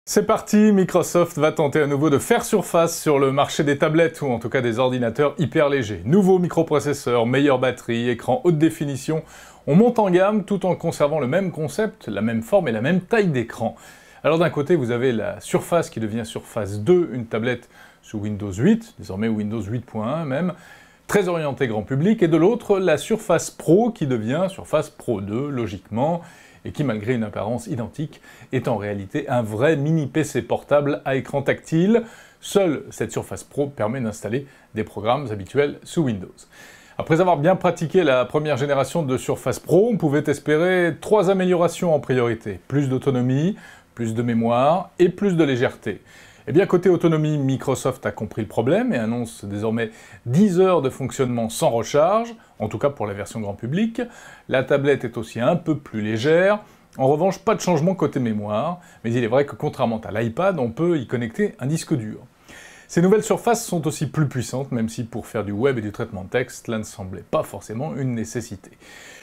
C'est parti, Microsoft va tenter à nouveau de faire surface sur le marché des tablettes, ou en tout cas des ordinateurs hyper légers. Nouveau microprocesseur, meilleure batterie, écran haute définition, on monte en gamme tout en conservant le même concept, la même forme et la même taille d'écran. Alors d'un côté, vous avez la Surface qui devient Surface 2, une tablette sous Windows 8, désormais Windows 8.1 même, très orientée grand public, et de l'autre, la Surface Pro qui devient Surface Pro 2, logiquement, et qui, malgré une apparence identique, est en réalité un vrai mini PC portable à écran tactile. Seule cette Surface Pro permet d'installer des programmes habituels sous Windows. Après avoir bien pratiqué la première génération de Surface Pro, on pouvait espérer 3 améliorations en priorité. Plus d'autonomie, plus de mémoire et plus de légèreté. Eh bien, côté autonomie, Microsoft a compris le problème et annonce désormais 10 heures de fonctionnement sans recharge, en tout cas pour la version grand public. La tablette est aussi un peu plus légère. En revanche, pas de changement côté mémoire, mais il est vrai que contrairement à l'iPad, on peut y connecter un disque dur. Ces nouvelles surfaces sont aussi plus puissantes, même si pour faire du web et du traitement de texte, cela ne semblait pas forcément une nécessité.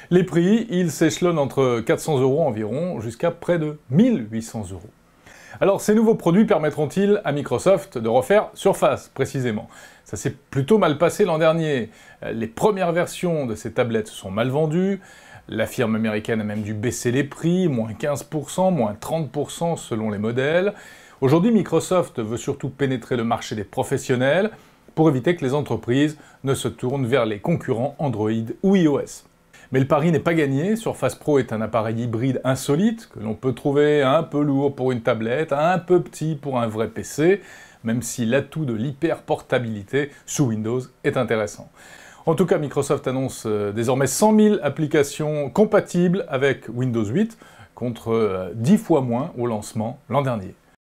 Les prix, ils s'échelonnent entre 400 € environ jusqu'à près de 1800 €. Alors, ces nouveaux produits permettront-ils à Microsoft de refaire surface, précisément? Ça s'est plutôt mal passé l'an dernier. Les premières versions de ces tablettes sont mal vendues, la firme américaine a même dû baisser les prix, moins 15%, moins 30% selon les modèles. Aujourd'hui, Microsoft veut surtout pénétrer le marché des professionnels pour éviter que les entreprises ne se tournent vers les concurrents Android ou iOS. Mais le pari n'est pas gagné, Surface Pro est un appareil hybride insolite, que l'on peut trouver un peu lourd pour une tablette, un peu petit pour un vrai PC, même si l'atout de l'hyper-portabilité sous Windows est intéressant. En tout cas, Microsoft annonce désormais 100 000 applications compatibles avec Windows 8, contre 10 fois moins au lancement l'an dernier.